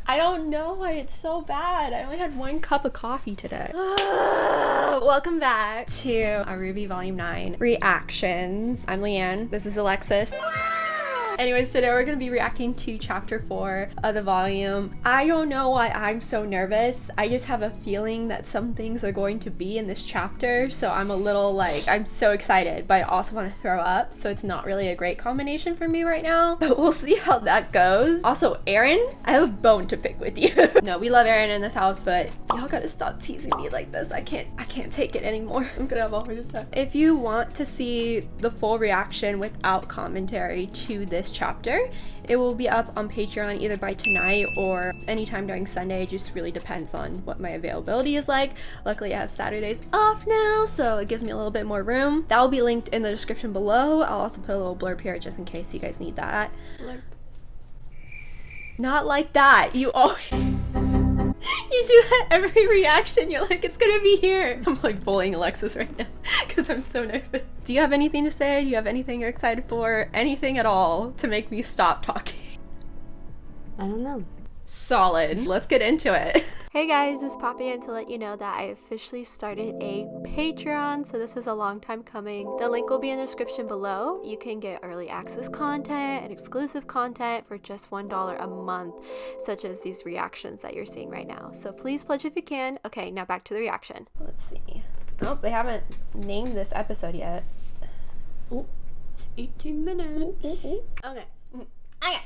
I don't know why it's so bad. I only had 1 cup of coffee today. Welcome back to our RWby Volume 9 reactions. I'm Leanne. This is Alexis. Anyways, today we're going to be reacting to chapter 4 of the volume. I don't know why I'm so nervous. I just have a feeling that some things are going to be in this chapter, so I'm a little like, I'm so excited, but I also want to throw up, so it's not really a great combination for me right now, but we'll see how that goes. Also, Aaron, I have a bone to pick with you. No, we love Aaron in this house, but y'all gotta stop teasing me like this. I can't take it anymore. I'm gonna have a heart attack. If you want to see the full reaction without commentary to this chapter, it will be up on Patreon either by tonight or anytime during Sunday. It just really depends on what my availability is like. Luckily I have Saturdays off now, so it gives me a little bit more room. That will be linked in the description below. I'll also put a little blurb here just in case you guys need that. Blurb. Not like that. You always you do that every reaction. You're like, it's gonna be here. I'm like bullying Alexis right now because I'm so nervous. Do you have anything to say? Do you have anything you're excited for? Anything at all to make me stop talking? I don't know. Solid. Let's get into it. Hey guys, just popping in to let you know that I officially started a Patreon, so this was a long time coming. The link will be in the description below. You can get early access content and exclusive content for just $1 a month, such as these reactions that you're seeing right now. So please pledge if you can. Okay, now back to the reaction. Let's see. Oh, they haven't named this episode yet. Oh, 18 minutes. Okay. Okay.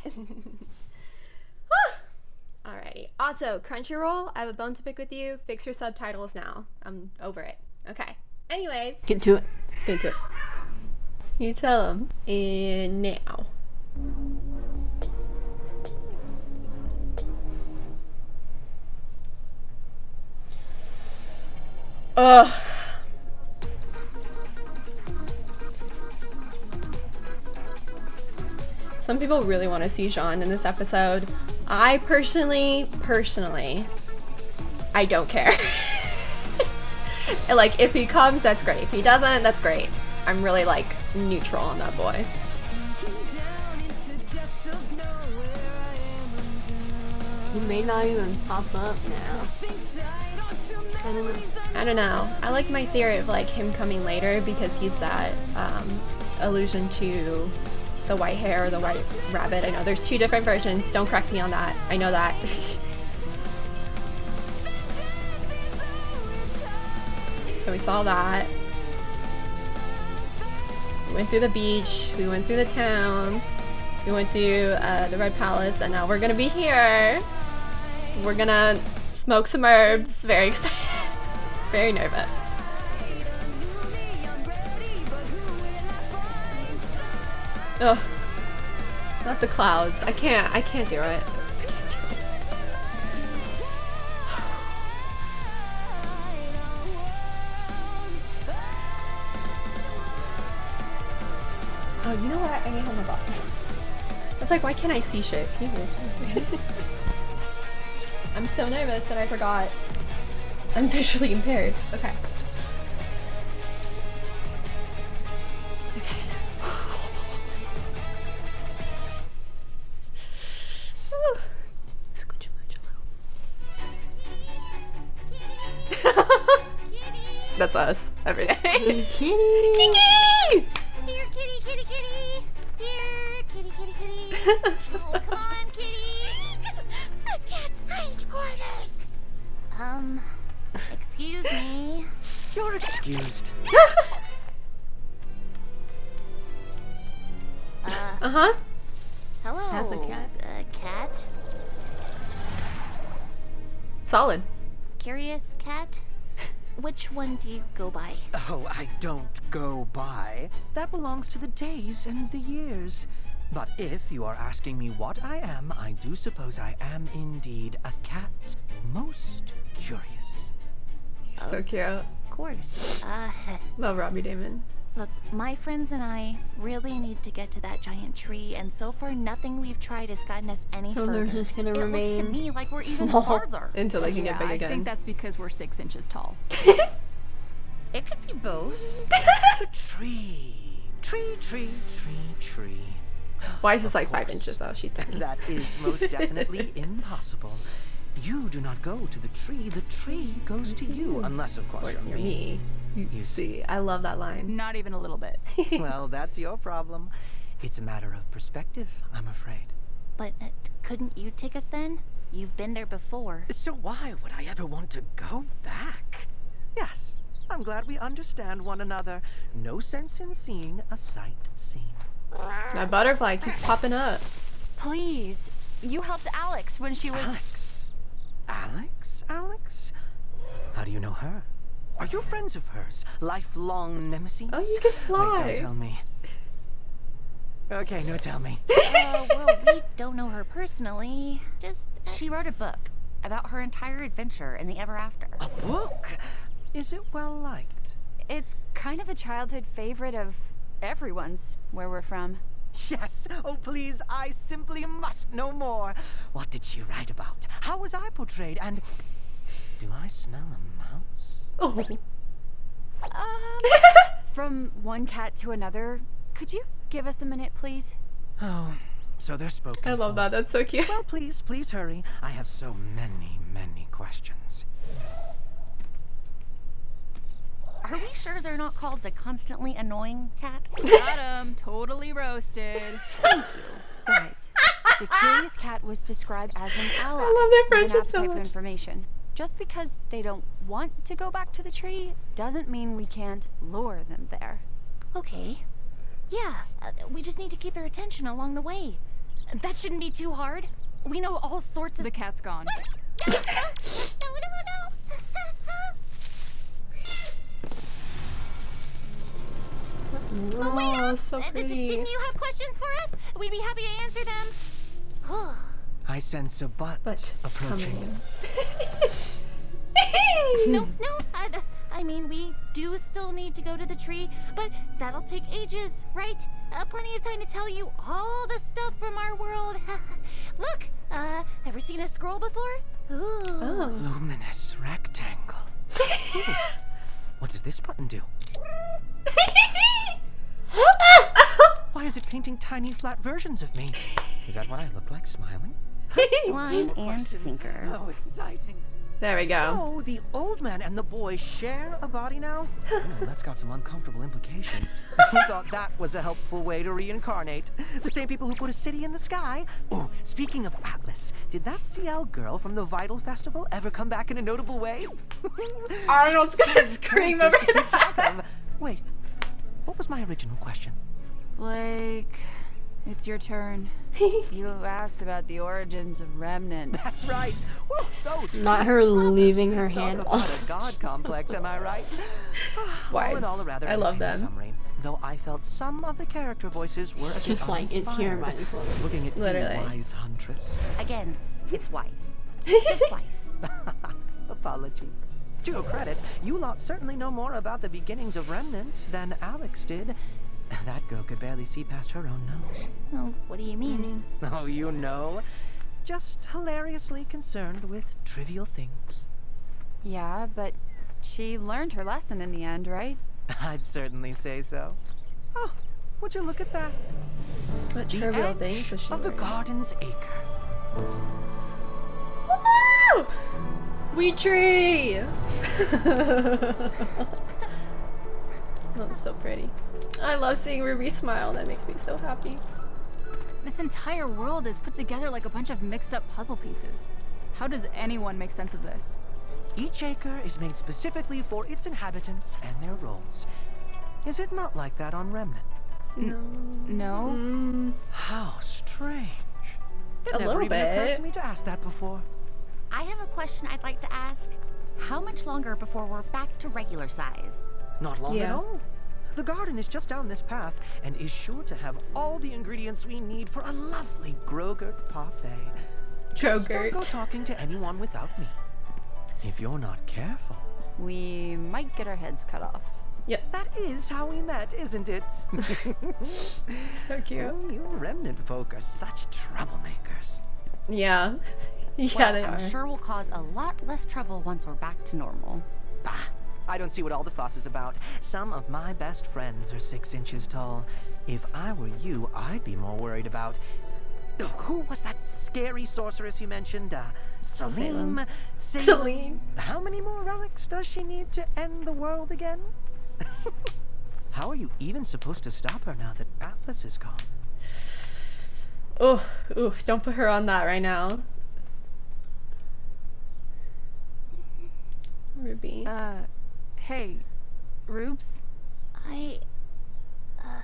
Alrighty. Also, Crunchyroll, I have a bone to pick with you. Fix your subtitles now. I'm over it. Okay. Anyways. Get to it. Let's get into it. You tell them. And now. Ugh. Some people really want to see Jean in this episode. I personally, I don't care. Like, if he comes, that's great. If he doesn't, that's great. I'm really, like, neutral on that boy. He may not even pop up now. I don't know. I like my theory of, like, him coming later because he's that allusion to the white hair or the white rabbit. I know there's 2 different versions. Don't correct me on that. I know that. So we saw that. We went through the beach. We went through the town. We went through the Red Palace, and now we're gonna be here. We're gonna smoke some herbs. Very excited. Very nervous. Ugh. Not the clouds. I can't do it. Oh, you know what? I need to have my glasses on. I was like, why can't I see shit? Can you I'm so nervous that I forgot I'm visually impaired. Okay. That's us every day. Kitty! Kiki! Here, kitty, kitty, kitty. Here, kitty, kitty, kitty. Oh, come on, kitty. The cat's cage quarters. Excuse me. You're excused. Uh-huh. Hello. That's a cat. Cat? Solid. Curious cat? Which one do you go by? Oh, I don't go by. That belongs to the days and the years. But if you are asking me what I am, I do suppose I am indeed a cat. Most curious. So cute. Of course. Love Robbie Damon. Look, my friends and I really need to get to that giant tree, and so far nothing we've tried has gotten us any So further. they're just gonna it remain looks to me like we're even small. farther. Until they can get big I again. think that's because we're 6 inches tall. It could be both. The tree. Tree, tree, tree, tree. Why is this Of like 5 course. inches though? She's tiny. That is most definitely impossible. You do not go to the tree goes to you, unless of course Or you're near me. You See, I love that line. Not even a little bit. Well, that's your problem. It's a matter of perspective, I'm afraid. But couldn't you take us then? You've been there before. So why would I ever want to go back? Yes, I'm glad we understand one another. No sense in seeing a sight seen. That butterfly keeps popping up. Please. You helped Alex when she was. Alex? Alex? How do you know her? Are you friends of hers? Lifelong nemesis? Oh, you can fly. Wait, don't tell me. Okay, no, tell me. Well, we don't know her personally. Just She wrote a book about her entire adventure in the ever after. A book? Is it well liked? It's kind of a childhood favorite of everyone's where we're from. Yes. Oh, please, I simply must know more. What did she write about? How was I portrayed? And do I smell a mouse? Oh. From one cat to another. Could you give us a minute, please? Oh, so they're spoken I love for. that. That's so cute. Well, please hurry. I have so many questions. Are we sure they're not called the constantly annoying cat? Got him. Totally roasted. Guys, the curious cat was described as an ally. I love their with friendship an so appetite for much. information. Just because they don't want to go back to the tree doesn't mean we can't lure them there. okay. Yeah, we just need to keep their attention along the way. That shouldn't be too hard. We know all sorts of. The cat's gone. No. Oh, so pretty. Didn't you have questions for us? We'd be happy to answer them. I sense a butt approaching. coming. No. I mean, we do still need to go to the tree, but that'll take ages, right? Plenty of time to tell you all the stuff from our world. Look, ever seen a scroll before? Ooh. Oh. Luminous rectangle. Ooh. What does this button do? Why is it painting tiny flat versions of me? Is that what I look like smiling? Line and Questions. sinker. How exciting. There we go. So, the old man and the boy share a body now? Ooh, that's got some uncomfortable implications. Who thought that was a helpful way to reincarnate? The same people who put a city in the sky? Oh, speaking of Atlas, did that CL girl from the Vital Festival ever come back in a notable way? Arnold's gonna scream over that. Wait, what was my original question? Blake, it's your turn. You asked about the origins of Remnant. That's right. Woo, those Not her leaving her Talk hand about off. a god complex, am I right? All in all, a rather I love entertaining them. summary, though I felt some of the character voices were a bit Just like, it's here, uninspired. might as well. Looking at you, Literally. wise huntress. Again, it's wise. Just wise. Apologies. To your credit, you lot certainly know more about the beginnings of remnants than Alex did. That girl could barely see past her own nose. Oh, what do you mean? Oh, you know. Just hilariously concerned with trivial things. Yeah, but she learned her lesson in the end, right? I'd certainly say so. Oh, would you look at that? What The trivial edge things was she of the wearing? garden's acre. Woo! We tree! Oh, so pretty. I love seeing Ruby smile. That makes me so happy. This entire world is put together like a bunch of mixed up puzzle pieces. How does anyone make sense of this? Each acre is made specifically for its inhabitants and their roles. Is it not like that on Remnant? No? How strange. It A never little even occurred bit. to me to ask that before. I have a question I'd like to ask. How much longer before we're back to regular size? Not long at Yeah. all. The garden is just down this path and is sure to have all the ingredients we need for a lovely Grogurt parfait. Just don't go Jogurt. talking to anyone without me. If you're not careful. We might get our heads cut off. Yep. That is how we met, isn't it? So cute. Oh, you remnant folk are such troublemakers. Yeah. Yeah, Well, they I'm are. sure we'll cause a lot less trouble once we're back to normal. Bah, I don't see what all the fuss is about. Some of my best friends are 6 inches tall. If I were you, I'd be more worried about... Oh, who was that scary sorceress you mentioned? Salim? Celine. How many more relics does she need to end the world again? How are you even supposed to stop her now that Atlas is gone? Oh, ooh, don't put her on that right now. Ruby. Hey, Rubes?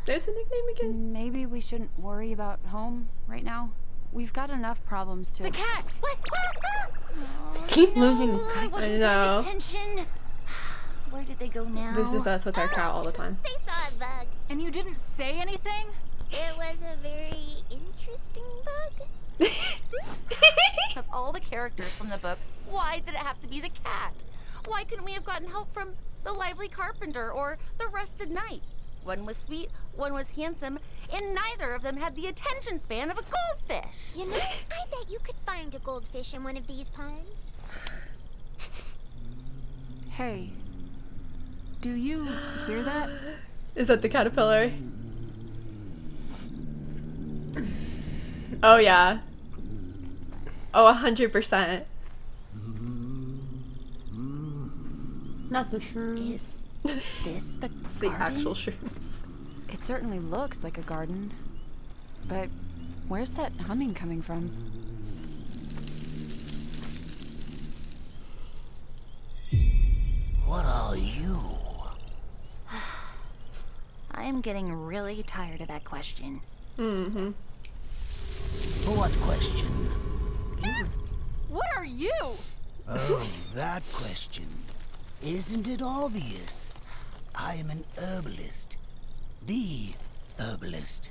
There's a nickname again. Maybe we shouldn't worry about home right now. We've got enough problems to... The cat! What? Keep losing. I wasn't paying know. attention. Where did they go now? This is us with our cat all the time. They saw a bug. And you didn't say anything? It was a very interesting bug. Of all the characters from the book, why did it have to be the cat? Why couldn't we have gotten help from the lively carpenter or the rusted knight? One was sweet, one was handsome, and neither of them had the attention span of a goldfish. You know, I bet you could find a goldfish in one of these ponds. Hey, do you hear that? Is that the caterpillar? Oh yeah. Oh, 100%. Not the shroom. Is this the The garden? actual shrooms. It certainly looks like a garden. But where's that humming coming from? What are you? I am getting really tired of that question. Mm-hmm. What question? What are you? Oh, that question. Isn't it obvious? I am an herbalist. The herbalist.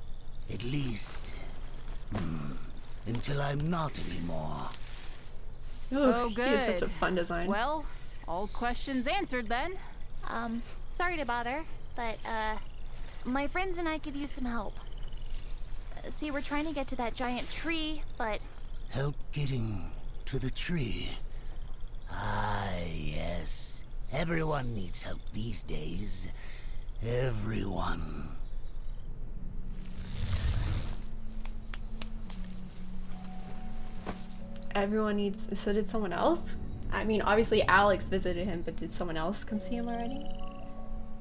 At least. Until I'm not anymore. Ooh, Oh, He is such good. a fun design. Well, all questions answered then. Sorry to bother, but, my friends and I could use some help. See, we're trying to get to that giant tree, but Help getting to the tree. Ah, yes. Everyone needs help these days. Everyone. Everyone needs. So did someone else? I mean, obviously Alex visited him, but did someone else come see him already?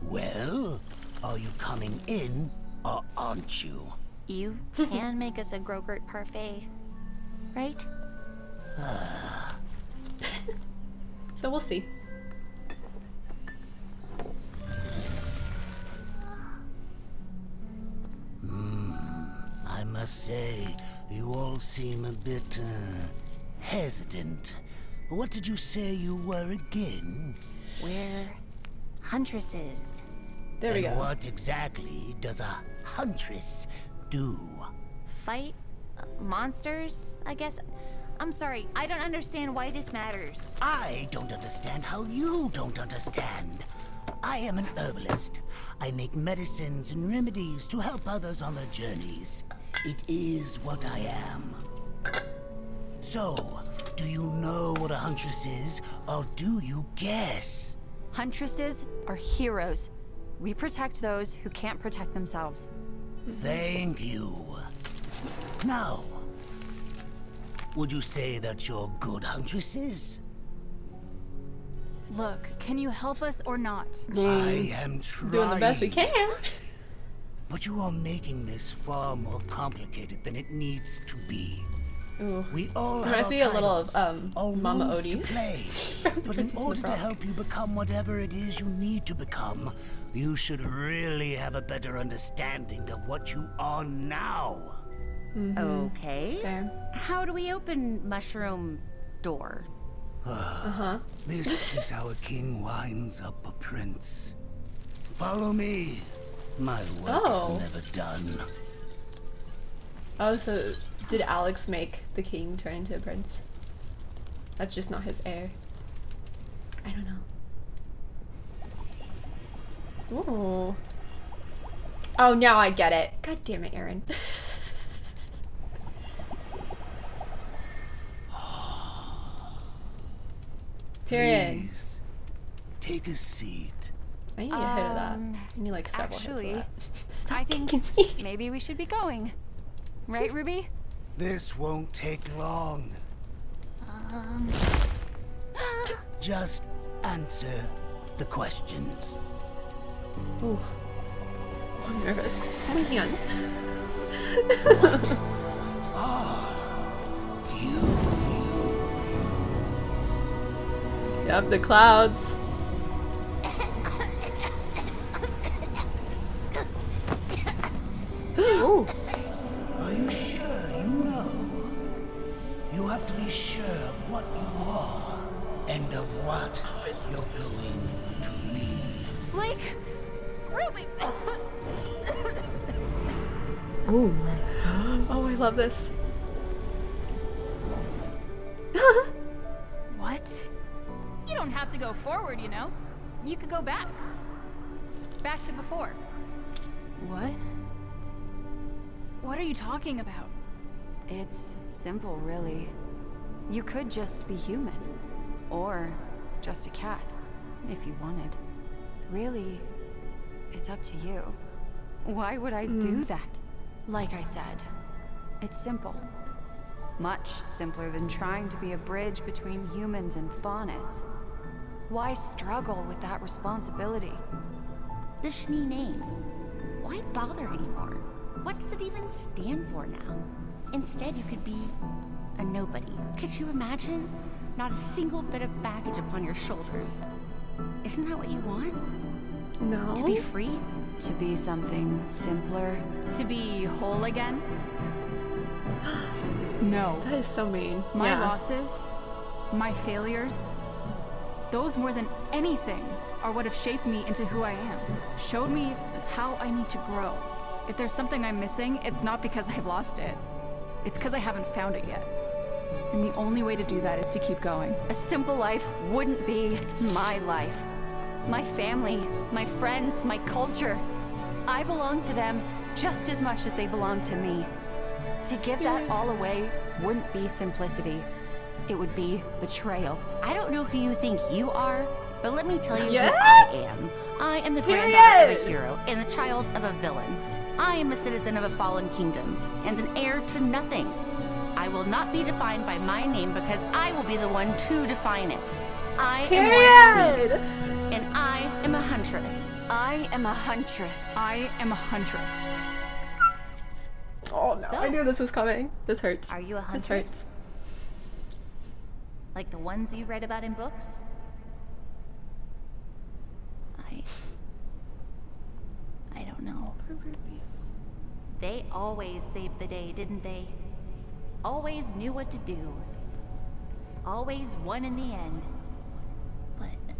Well, are you coming in or aren't you? you can make us a Grogurt parfait, right? So we'll see. I must say, you all seem a bit, hesitant. What did you say you were again? We're huntresses. There we And go. what exactly does a huntress do? Fight monsters, I guess. I'm sorry, I don't understand why this matters. I don't understand how you don't understand. I am an herbalist. I make medicines and remedies to help others on their journeys. It is what I am. So, do you know what a huntress is, or do you guess? Huntresses are heroes. We protect those who can't protect themselves. Thank you. Now, would you say that you're good huntresses? Look, can you help us or not? I am trying. Doing the best we can. But you are making this far more complicated than it needs to be. Ooh. We all have Reminds our me a little of, titles, our Mama roles Odie. to play. But in Princess and the order to Frog. help you become whatever it is you need to become, you should really have a better understanding of what you are now. Okay. Fair. How do we open mushroom door? This is how a king winds up a prince. Follow me. My work Oh. is never done. Oh, so did Alex make the king turn into a prince? That's just not his heir. I don't know. Ooh. Oh, now I get it. God damn it, Aaron. Period. Please, take a seat. I need a hit of that. I need like several Actually, hits of that. Stop I think kicking me. maybe we should be going. Right, Ruby? This won't take long. Just answer the questions. Ooh. I'm nervous. Oh my hand. Yep, the clouds. Oh, Are you sure you know? You have to be sure of what you are and of what you're going to be. Blake! Ruby! oh my god. Oh, I love this. What? You don't have to go forward, you know? You could go back. Back to before. What? What are you talking about? It's simple, really. You could just be human. Or just a cat, if you wanted. Really, it's up to you. Why would I do that? Like I said, it's simple. Much simpler than trying to be a bridge between humans and faunus. Why struggle with that responsibility? The Schnee name. Why bother anymore? What does it even stand for now? Instead, you could be a nobody. Could you imagine? Not a single bit of baggage upon your shoulders. Isn't that what you want? No. To be free? To be something simpler? To be whole again? No. That is so mean. My Yeah. losses, my failures, those more than anything are what have shaped me into who I am. Showed me how I need to grow. If there's something I'm missing, it's not because I've lost it. It's because I haven't found it yet. And the only way to do that is to keep going. A simple life wouldn't be my life. My family, my friends, my culture. I belong to them just as much as they belong to me. To give that all away wouldn't be simplicity. It would be betrayal. I don't know who you think you are, but let me tell you Yeah? who I am. I am the granddaughter of a hero and the child of a villain. I am a citizen of a fallen kingdom and an heir to nothing. I will not be defined by my name because I will be the one to define it. I am one Period. and I am a huntress. I am a huntress. I am a huntress. Oh no, So- I knew this was coming. This hurts. Are you a This huntress? hurts. Like the ones you read about in books? I don't know. They always saved the day, didn't they? Always knew what to do. Always won in the end. But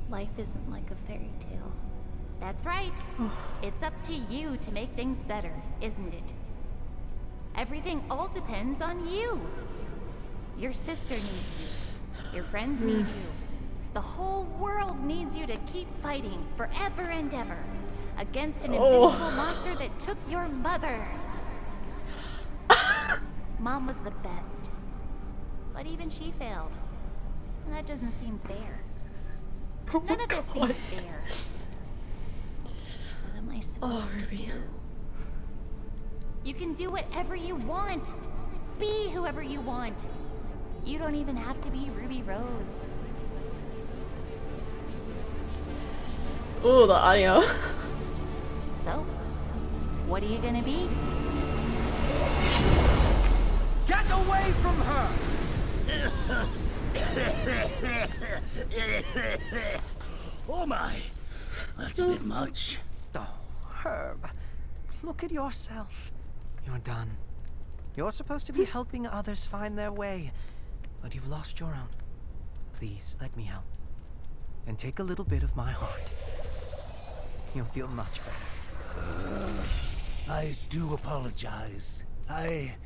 life isn't like a fairy tale. That's right. It's up to you to make things better, isn't it? Everything all depends on you. Your sister needs you. Your friends need you. The whole world needs you to keep fighting forever and ever against an invincible monster that took your mother. Mom was the best, but even she failed. And that doesn't seem fair. None of this seems fair. What am I supposed to do? You can do whatever you want. Be whoever you want. You don't even have to be Ruby Rose. Ooh, the audio. So, what are you gonna be? Get away from her! Oh my, that's a bit much. Oh, Herb, look at yourself. You're done. You're supposed to be helping others find their way, but you've lost your own. Please, let me help. And take a little bit of my heart. You'll feel much better. I do apologize. I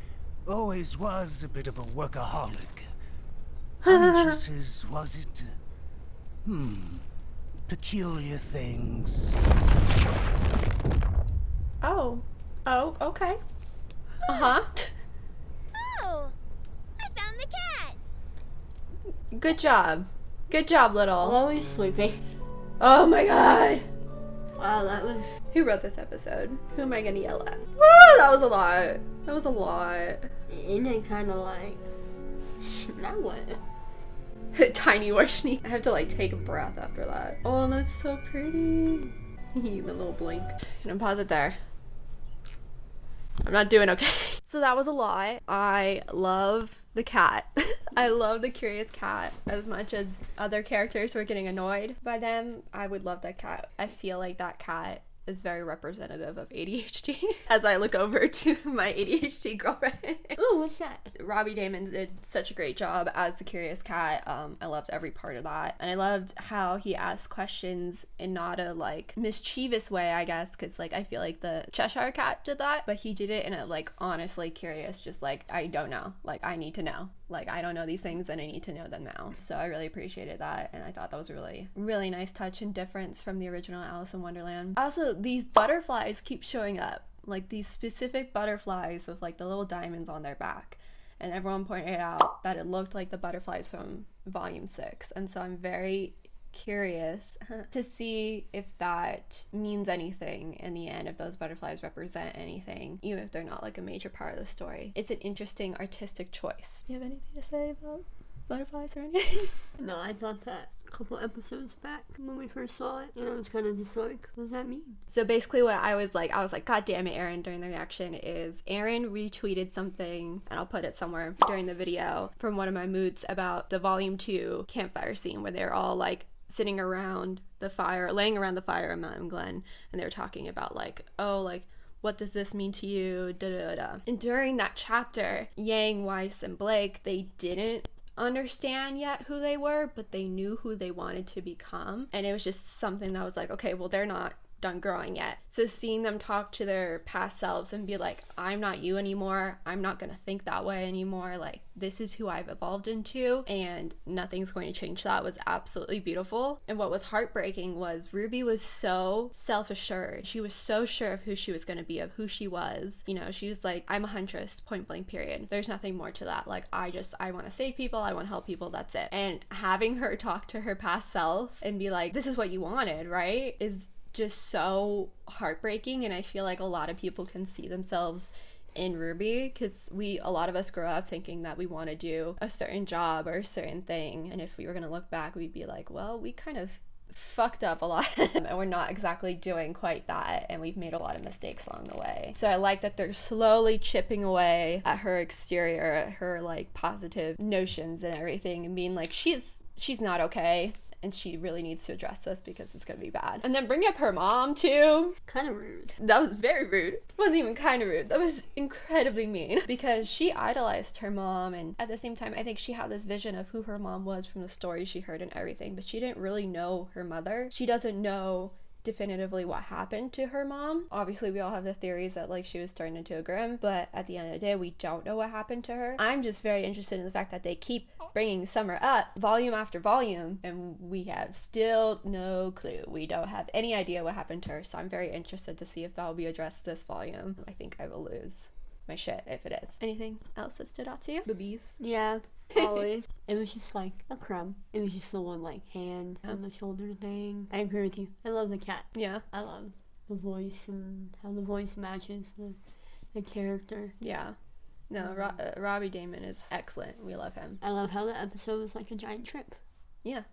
always was a bit of a workaholic. Huntresses, was it? Peculiar things. Oh, okay. Uh-huh. Oh, I found the cat. Good job. Good job, little. Always sleeping. Oh my god. Wow, that was... Who wrote this episode? Who am I gonna yell at? Woo, that was a lot. That was a lot. And I kind of like... Now what? Tiny Warshni. I have to like take a breath after that. Oh, that's so pretty. The little blink. And pause it there. I'm not doing okay. So that was a lot. I love the cat. I love the curious cat as much as other characters were getting annoyed by them. I would love that cat. I feel like that cat is very representative of ADHD as I look over to my ADHD girlfriend. Ooh, what's that? Robbie Damon did such a great job as the curious cat. I loved every part of that, and I loved how he asked questions in not a like mischievous way, I guess, because like I feel like the Cheshire Cat did that, but he did it in a like honestly curious, just like I don't know, like I need to know, like I don't know these things and I need to know them now. So I really appreciated that, and I thought that was a really nice touch and difference from the original Alice in Wonderland. Also, these butterflies keep showing up, like these specific butterflies with like the little diamonds on their back, and everyone pointed out that it looked like the butterflies from volume 6, and so I'm very curious to see if that means anything in the end, if those butterflies represent anything, even if they're not like a major part of the story. It's an interesting artistic choice. Do you have anything to say about butterflies or anything? No, I thought that a couple episodes back when we first saw it, and I was kind of just like, what does that mean? So basically what I was like, God damn it, Aaron, during the reaction is Aaron retweeted something, and I'll put it somewhere during the video, from one of my moods about the volume 2 campfire scene where they're all like sitting around the fire, laying around the fire in Mountain Glen, and they were talking about like, oh, like, what does this mean to you, da da da. And during that chapter, Yang, Weiss, and Blake, they didn't understand yet who they were, but they knew who they wanted to become, and it was just something that was like, okay, well, they're not done growing yet. So seeing them talk to their past selves and be like, I'm not you anymore, I'm not gonna think that way anymore, like this is who I've evolved into and nothing's going to change that, was absolutely beautiful. And what was heartbreaking was Ruby was so self-assured. She was so sure of who she was going to be, of who she was. You know, she was like, I'm a huntress, point blank, period. There's nothing more to that. Like, I want to save people, I want to help people, that's it. And having her talk to her past self and be like, this is what you wanted, right, is just so heartbreaking. And I feel like a lot of people can see themselves in Ruby, because a lot of us grow up thinking that we want to do a certain job or a certain thing, and if we were going to look back, we'd be like, well, we kind of fucked up a lot and we're not exactly doing quite that, and we've made a lot of mistakes along the way. So I like that they're slowly chipping away at her exterior, at her like positive notions and everything, and being like, she's not okay, and she really needs to address this because it's gonna be bad. And then bring up her mom too. Kind of rude. That was very rude. It wasn't even kind of rude. That was incredibly mean, because she idolized her mom, and at the same time I think she had this vision of who her mom was from the stories she heard and everything, but she didn't really know her mother. She doesn't know definitively what happened to her mom. Obviously we all have the theories that like she was turned into a Grimm, but at the end of the day we don't know what happened to her. I'm just very interested in the fact that they keep bringing Summer up volume after volume and we have still no clue. We don't have any idea what happened to her, so I'm very interested to see if that will be addressed this volume. I think I will lose my shit if it is. Anything else that stood out to you? The bees? Yeah, always. It was just like a crumb. It was just the one like hand on the shoulder thing. I agree with you. I love the cat. Yeah. I love the voice and how the voice matches the character. Yeah. No, Robbie Damon is excellent. We love him. I love how the episode was like a giant trip. Yeah.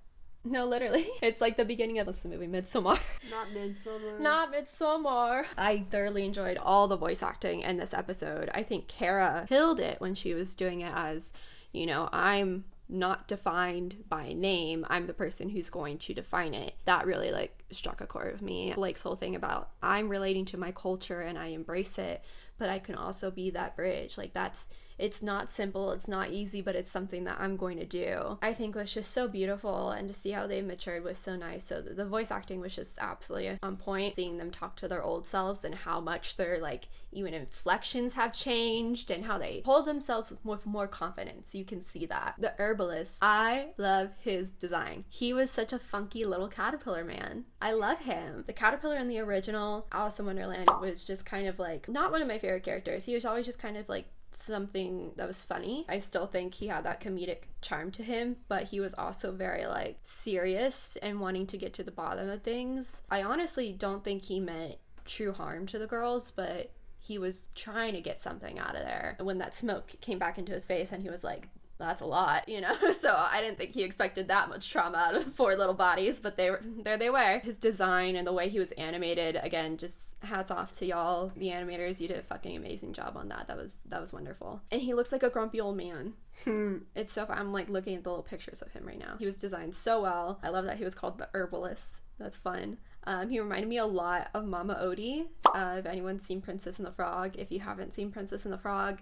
No, literally. It's like the beginning of the movie Midsommar. Not Midsummer. Not Midsommar. I thoroughly enjoyed all the voice acting in this episode. I think Kara killed it when she was doing it as, you know, I'm not defined by a name, I'm the person who's going to define it. That really like struck a chord with me. Blake's whole thing about I'm relating to my culture and I embrace it, but I can also be that bridge. Like it's not simple, it's not easy, but it's something that I'm going to do. I think was just so beautiful, and to see how they matured was so nice. So the voice acting was just absolutely on point. Seeing them talk to their old selves and how much their like even inflections have changed and how they hold themselves with more confidence. You can see that. The herbalist, I love his design. He was such a funky little caterpillar man. I love him. The caterpillar in the original Alice in Wonderland was just kind of like not one of my favorite characters. He was always just kind of like something that was funny. I still think he had that comedic charm to him, but he was also very like serious and wanting to get to the bottom of things. I honestly don't think he meant true harm to the girls, but he was trying to get something out of there. And when that smoke came back into his face and he was like, that's a lot, you know? So I didn't think he expected that much trauma out of 4 little bodies, but there they were. His design and the way he was animated, again, just hats off to y'all, the animators. You did a fucking amazing job on that. That was wonderful. And he looks like a grumpy old man. It's so fun. I'm like looking at the little pictures of him right now. He was designed so well. I love that he was called the herbalist. That's fun. He reminded me a lot of Mama Odie. If anyone's seen Princess and the Frog, if you haven't seen Princess and the Frog,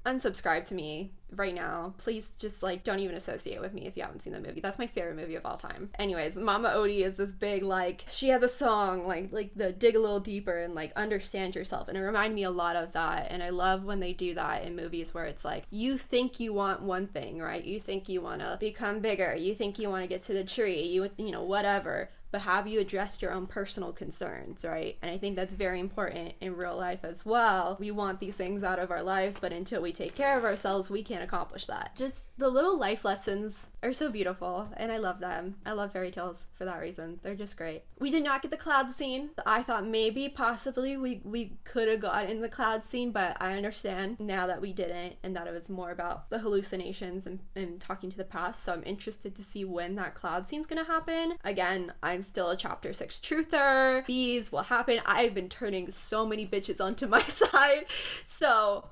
unsubscribe to me right now. Please just like don't even associate with me if you haven't seen the movie. That's my favorite movie of all time. Anyways, Mama Odie is this big, like, she has a song like the dig a little deeper and like understand yourself, and it reminded me a lot of that. And I love when they do that in movies where it's like, you think you want one thing, right? You think you want to become bigger, you think you want to get to the tree, you know, whatever, but have you addressed your own personal concerns, right? And I think that's very important in real life as well. We want these things out of our lives, but until we take care of ourselves, we can't accomplish that. Just the little life lessons are so beautiful, and I love them. I love fairy tales for that reason. They're just great. We did not get the cloud scene. I thought maybe, possibly, we could have gotten the cloud scene, but I understand now that we didn't, and that it was more about the hallucinations and talking to the past. So I'm interested to see when that cloud scene's gonna happen. Again, I'm still a chapter 6 truther. These will happen. I've been turning so many bitches onto my side. So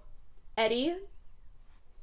Eddie,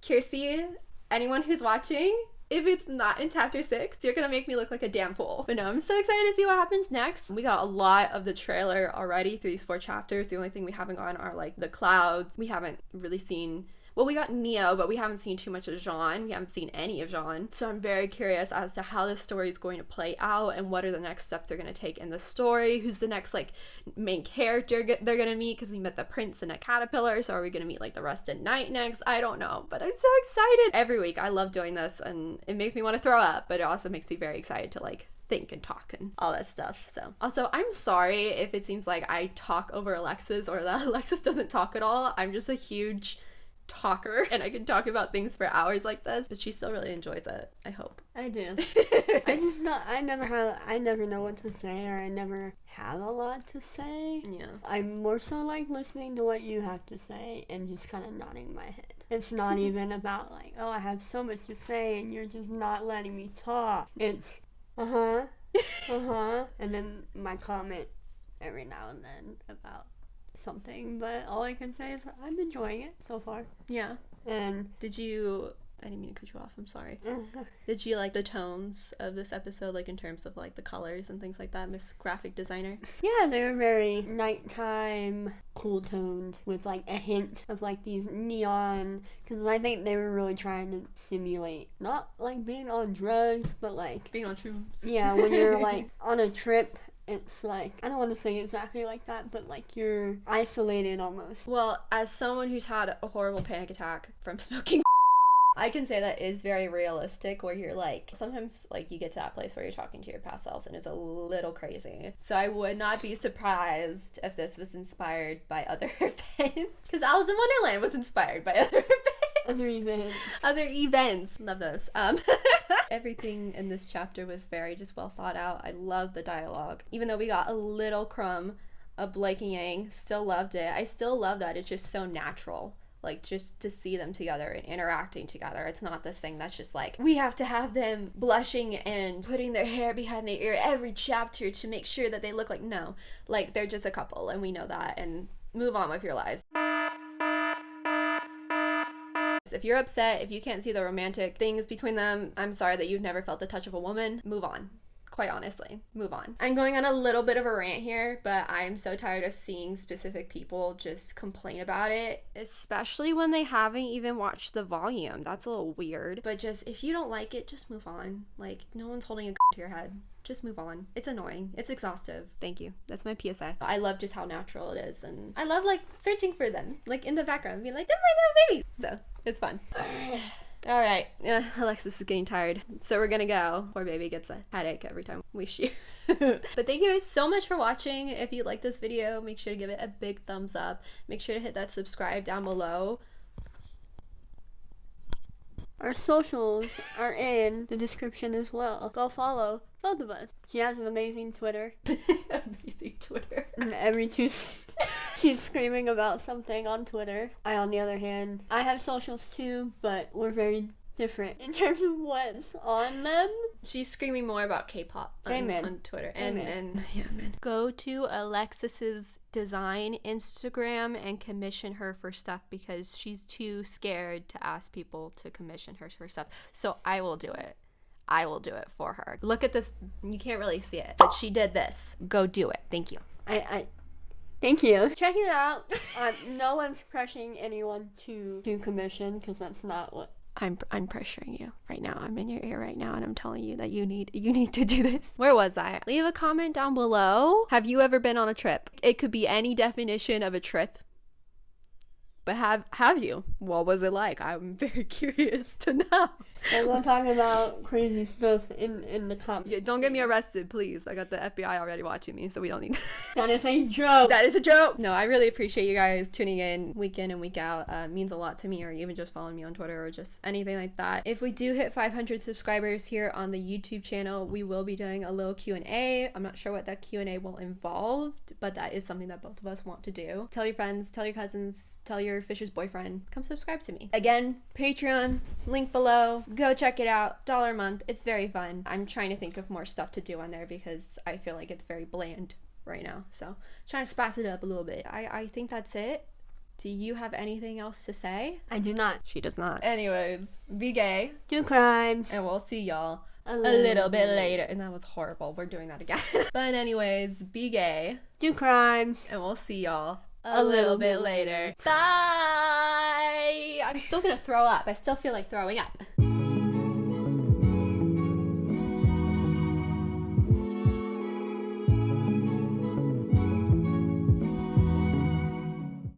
Kirsty, anyone who's watching, if it's not in chapter 6, you're gonna make me look like a damn fool. But no, I'm so excited to see what happens next. We got a lot of the trailer already through these 4 chapters. The only thing we haven't gotten are like the clouds. We haven't really seen, well, we got Neo, but we haven't seen too much of Jean. We haven't seen any of Jean. So I'm very curious as to how this story is going to play out and what are the next steps they're going to take in the story. Who's the next like main character they're going to meet? Because we met the prince and a caterpillar. So are we going to meet like the Rusted Knight next? I don't know, but I'm so excited. Every week I love doing this, and it makes me want to throw up, but it also makes me very excited to like think and talk and all that stuff. So also, I'm sorry if it seems like I talk over Alexis or that Alexis doesn't talk at all. I'm just a huge talker and I can talk about things for hours like this, but she still really enjoys it, I hope. I do. I never know what to say, or I never have a lot to say. Yeah. I'm more so like listening to what you have to say and just kind of nodding my head. It's not even about like, oh, I have so much to say and you're just not letting me talk. It's and then my comment every now and then about something, but all I can say is I'm enjoying it so far. Yeah. And I didn't mean to cut you off, I'm sorry. Did you like the tones of this episode, like in terms of like the colors and things like that, Miss Graphic Designer? Yeah, they were very nighttime, cool toned with like a hint of like these neon, because I think they were really trying to simulate not like being on drugs, but like being on shrooms. Yeah, when you're like on a trip. It's like, I don't want to say exactly like that, but like you're isolated almost. Well, as someone who's had a horrible panic attack from smoking, I can say that is very realistic, where you're like, sometimes like you get to that place where you're talking to your past selves and it's a little crazy. So I would not be surprised if this was inspired by other events, because Alice in Wonderland was inspired by other events. Other events. Love those. Everything in this chapter was very just well thought out. I love the dialogue. Even though we got a little crumb of Blake and Yang, still loved it. I still love that it's just so natural. Like, just to see them together and interacting together. It's not this thing that's just like, we have to have them blushing and putting their hair behind their ear every chapter to make sure that they look like, no. Like, they're just a couple, and we know that, and move on with your lives. If you're upset, if you can't see the romantic things between them, I'm sorry that you've never felt the touch of a woman. Move on. Quite honestly, move on. I'm going on a little bit of a rant here, but I'm so tired of seeing specific people just complain about it, especially when they haven't even watched the volume. That's a little weird, but just, if you don't like it, just move on. Like, no one's holding a to your head. Just move on. It's annoying. It's exhaustive. Thank you. That's my PSA. I love just how natural it is, and I love like searching for them, like in the background, being like, they're my little babies. So it's fun. All right, Alexis is getting tired, so we're gonna go. Poor baby gets a headache every time we shoot. But thank you guys so much for watching. If you like this video, make sure to give it a big thumbs up. Make sure to hit that subscribe down below. Our socials are in the description as well. Go follow both of us. She has an amazing Twitter. Amazing Twitter. And every Tuesday, she's screaming about something on Twitter. I, on the other hand, I have socials too, but we're very different in terms of what's on them. She's screaming more about K-pop on Twitter. And yeah, man. Go to Alexis's design Instagram and commission her for stuff because she's too scared to ask people to commission her for stuff. So I will do it. I will do it for her. Look at this. You can't really see it, but she did this. Go do it. Thank you. Thank you. Check it out. No one's pressuring anyone to do commission because that's not what. I'm pressuring you right now. I'm in your ear right now and I'm telling you that you need to do this. Where was I? Leave a comment down below. Have you ever been on a trip? It could be any definition of a trip. But have you? What was it like? I'm very curious to know. And we're talking about crazy stuff in the comments. Yeah, don't get me arrested, please. I got the FBI already watching me, so we don't need That is a joke. That is a joke. No, I really appreciate you guys tuning in week and week out. It means a lot to me, or even just following me on Twitter or just anything like that. If we do hit 500 subscribers here on the YouTube channel, we will be doing a little Q&A. I'm not sure what that Q&A will involve, but that is something that both of us want to do. Tell your friends, tell your cousins, tell your fish's boyfriend, come subscribe to me. Again, Patreon, link below. Go check it out. $1 a month. It's very fun. I'm trying to think of more stuff to do on there because I feel like it's very bland right now. So trying to spice it up a little bit. I think that's it. Do you have anything else to say? I do not. She does not. Anyways, be gay. Do crimes. And we'll see y'all a little bit later. And that was horrible. We're doing that again. But anyways, be gay. Do crimes. And we'll see y'all a little bit later. Bye! I'm still gonna throw up. I still feel like throwing up.